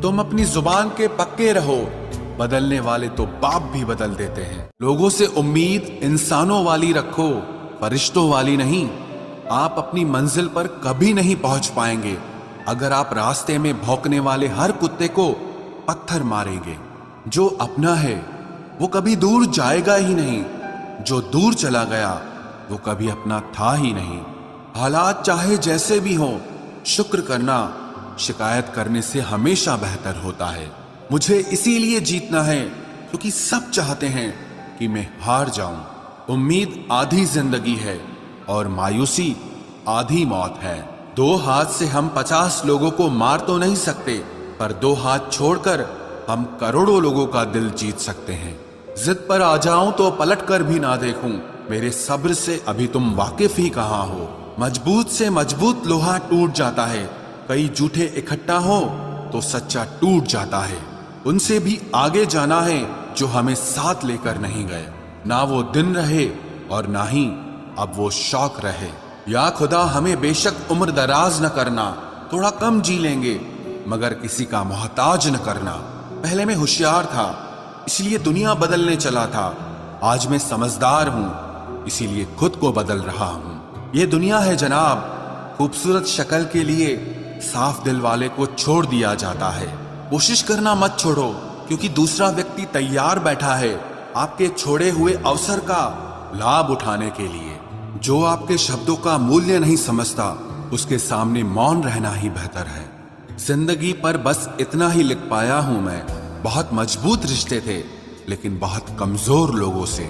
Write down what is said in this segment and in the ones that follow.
तुम अपनी जुबान के पक्के रहो, बदलने वाले तो बाप भी बदल देते हैं। लोगों से उम्मीद इंसानों वाली रखो, फरिश्तों वाली नहीं। आप अपनी मंजिल पर कभी नहीं पहुंच पाएंगे अगर आप रास्ते में भौंकने वाले हर कुत्ते को पत्थर मारेंगे। जो अपना है वो कभी दूर जाएगा ही नहीं, जो दूर चला गया वो कभी अपना था ही नहीं। हालात चाहे जैसे भी हो, शुक्र करना शिकायत करने से हमेशा बेहतर होता है। मुझे इसीलिए जीतना है क्योंकि सब चाहते हैं कि मैं हार जाऊं। उम्मीद आधी जिंदगी है और मायूसी आधी मौत है। 2 हाथ से हम 50 लोगों को मार तो नहीं सकते, पर 2 हाथ छोड़कर हम करोड़ों लोगों का दिल जीत सकते हैं। जिद पर आ जाऊं तो पलट कर भी ना देखूं, मेरे सब्र से अभी तुम वाकिफ ही कहां हो। मजबूत से मजबूत लोहा टूट जाता है, कई झूठे इकट्ठा हो तो सच्चा टूट जाता है। उनसे भी आगे जाना है जो हमें साथ लेकर नहीं गए। ना वो दिन रहे और ना ही अब वो शौक रहे। या खुदा हमें बेशक उम्र दराज न करना, थोड़ा कम जी लेंगे मगर किसी का मोहताज न करना। पहले मैं होशियार था इसलिए दुनिया बदलने चला था, आज मैं समझदार हूं इसीलिए खुद को बदल रहा हूं। ये दुनिया है जनाब, खूबसूरत शक्ल के लिए साफ दिल वाले को छोड़ दिया जाता है। कोशिश करना मत छोड़ो क्योंकि दूसरा व्यक्ति तैयार बैठा है आपके छोड़े हुए अवसर का लाभ उठाने के लिए। जो आपके शब्दों का मूल्य नहीं समझता उसके सामने मौन रहना ही बेहतर है। जिंदगी पर बस इतना ही लिख पाया हूं मैं, बहुत मजबूत रिश्ते थे लेकिन बहुत कमजोर लोगों से।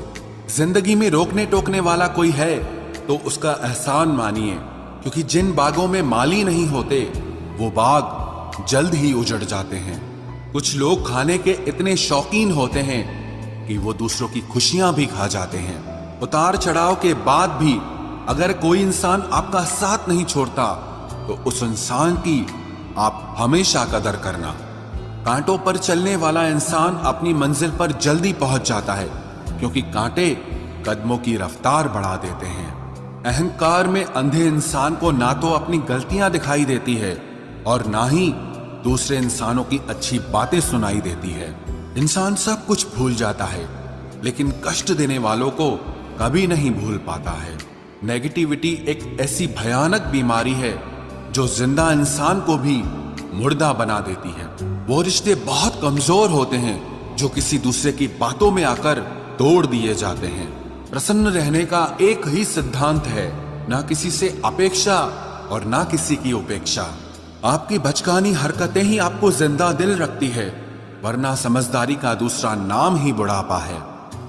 जिंदगी में रोकने टोकने वाला कोई है तो उसका एहसान मानिए, क्योंकि जिन बागों में माली नहीं होते वो बाग जल्द ही उजड़ जाते हैं। कुछ लोग खाने के इतने शौकीन होते हैं कि वो दूसरों की खुशियां भी खा जाते हैं। उतार चढ़ाव के बाद भी अगर कोई इंसान आपका साथ नहीं छोड़ता तो उस इंसान की आप हमेशा कदर करना। कांटों पर चलने वाला इंसान अपनी मंजिल पर जल्दी पहुंच जाता है क्योंकि कांटे कदमों की रफ्तार बढ़ा देते हैं। अहंकार में अंधे इंसान को ना तो अपनी गलतियां दिखाई देती है और ना ही दूसरे इंसानों की अच्छी बातें सुनाई देती है। इंसान सब कुछ भूल जाता है लेकिन कष्ट देने वालों को कभी नहीं भूल पाता है। नेगेटिविटी एक ऐसी भयानक बीमारी है जो जिंदा इंसान को भी मुर्दा बना देती है। वो रिश्ते बहुत कमजोर होते हैं जो किसी दूसरे की बातों में आकर तोड़ दिए जाते हैं। प्रसन्न रहने का एक ही सिद्धांत है, ना किसी से अपेक्षा और ना किसी की उपेक्षा। आपकी बचकानी हरकतें ही आपको जिंदा दिल रखती है, वरना समझदारी का दूसरा नाम ही बुढ़ापा है।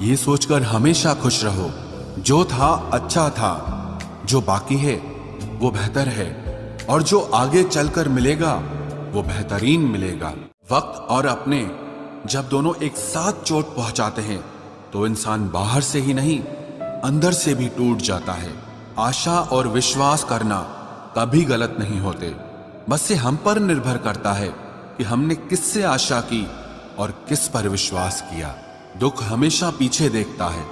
ये सोचकर हमेशा खुश रहो, जो था अच्छा था, जो बाकी है वो बेहतर है और जो आगे चलकर मिलेगा वो बेहतरीन मिलेगा। वक्त और अपने जब दोनों एक साथ चोट पहुंचाते हैं तो इंसान बाहर से ही नहीं अंदर से भी टूट जाता है। आशा और विश्वास करना कभी गलत नहीं होते, बस ये हम पर निर्भर करता है कि हमने किससे आशा की और किस पर विश्वास किया। दुख हमेशा पीछे देखता है,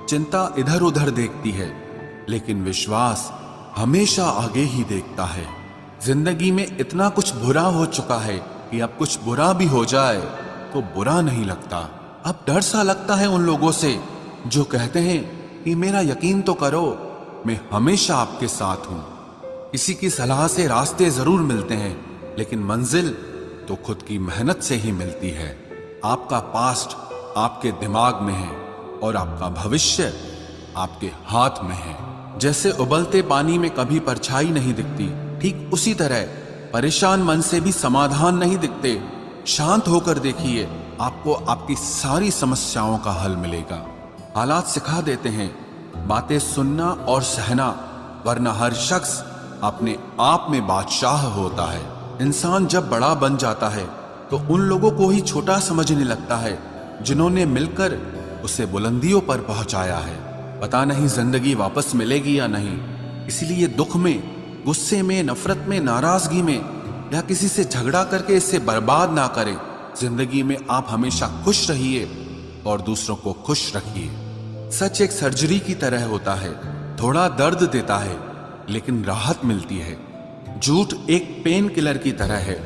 चिंता इधर उधर देखती है, लेकिन विश्वास हमेशा आगे ही देखता है। जिंदगी में इतना कुछ बुरा हो चुका है कि अब कुछ बुरा भी हो जाए तो बुरा नहीं लगता। अब डर सा लगता है उन लोगों से जो कहते हैं कि मेरा यकीन तो करो, मैं हमेशा आपके साथ हूं। किसी की सलाह से रास्ते जरूर मिलते हैं लेकिन मंजिल तो खुद की मेहनत से ही मिलती है। आपका पास्ट आपके दिमाग में है और आपका भविष्य आपके हाथ में है। जैसे उबलते पानी में कभी परछाई नहीं दिखती, ठीक उसी तरह परेशान मन से भी समाधान नहीं दिखते। शांत होकर देखिए, आपको आपकी सारी समस्याओं का हल मिलेगा। हालात सिखा देते हैं बातें सुनना और सहना, वरना हर शख्स अपने आप में बादशाह होता है। इंसान जब बड़ा बन जाता है तो उन लोगों को ही छोटा समझने लगता है जिन्होंने मिलकर उसे बुलंदियों पर पहुंचाया है। पता नहीं जिंदगी वापस मिलेगी या नहीं, इसलिए दुख में, गुस्से में, नफरत में, नाराजगी में या किसी से झगड़ा करके इसे बर्बाद ना करें। जिंदगी में आप हमेशा खुश रहिए और दूसरों को खुश रखिए। सच एक सर्जरी की तरह होता है, थोड़ा दर्द देता है लेकिन राहत मिलती है। झूठ एक पेन किलर की तरह है,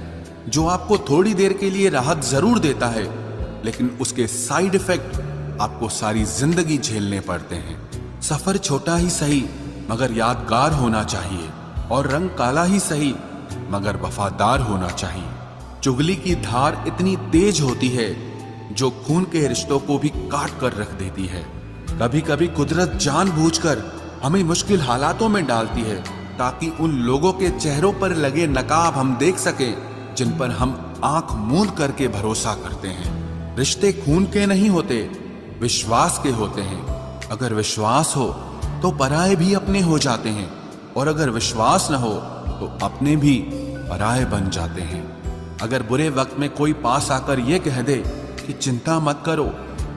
जो आपको थोड़ी देर के लिए राहत जरूर देता है, लेकिन उसके साइड इफेक्ट आपको सारी जिंदगी झेलने पड़ते हैं। सफर छोटा ही सही मगर यादगार होना चाहिए, और रंग काला ही सही मगर वफादार होना चाहिए। चुगली की धार इतनी तेज होती है जो खून के रिश्तों को भी काट कर रख देती है। कभी कभी कुदरत जानबूझकर हमें मुश्किल हालातों में डालती है ताकि उन लोगों के चेहरों पर लगे नकाब हम देख सकें जिन पर हम आंख मूंद करके भरोसा करते हैं। रिश्ते खून के नहीं होते, विश्वास के होते हैं। अगर विश्वास हो तो पराये भी अपने हो जाते हैं, और अगर विश्वास न हो तो अपने भी पराये बन जाते हैं। अगर बुरे वक्त में कोई पास आकर यह कह दे कि चिंता मत करो,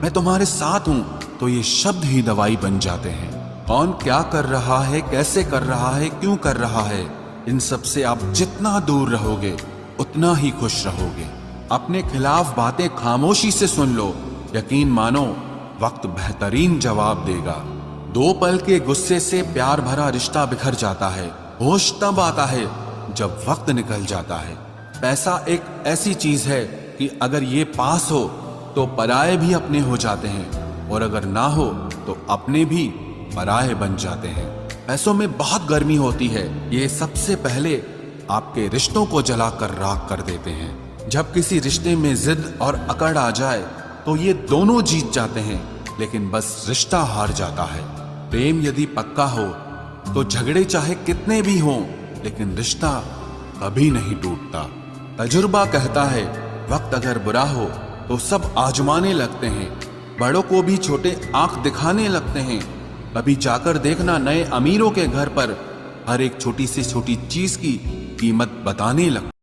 मैं तुम्हारे साथ हूं, तो ये शब्द ही दवाई बन जाते हैं। कौन क्या कर रहा है, कैसे कर रहा है, क्यों कर रहा है, इन सब से आप जितना दूर रहोगे उतना ही खुश रहोगे। अपने खिलाफ बातें खामोशी से सुन लो, यकीन मानो वक्त बेहतरीन जवाब देगा। 2 पल के गुस्से से प्यार भरा रिश्ता बिखर जाता है। होश तब आता है जब वक्त निकल जाता है। पैसा एक ऐसी चीज है कि अगर ये पास हो तो पराये भी अपने हो जाते हैं, और अगर ना हो तो अपने भी पराये बन जाते हैं। पैसों में बहुत गर्मी होती है, ये सबसे पहले आपके रिश्तों को जलाकर राख कर देते हैं। जब किसी रिश्ते में जिद और अकड़ आ जाए तो ये दोनों जीत जाते हैं, लेकिन बस रिश्ता हार जाता है। प्रेम यदि पक्का हो तो झगड़े चाहे कितने भी हों, लेकिन रिश्ता कभी नहीं टूटता। तजुर्बा कहता है वक्त अगर बुरा हो तो सब आजमाने लगते हैं, बड़ों को भी छोटे आंख दिखाने लगते हैं। कभी जाकर देखना नए अमीरों के घर पर हर एक छोटी से छोटी चीज की कीमत बताने लगते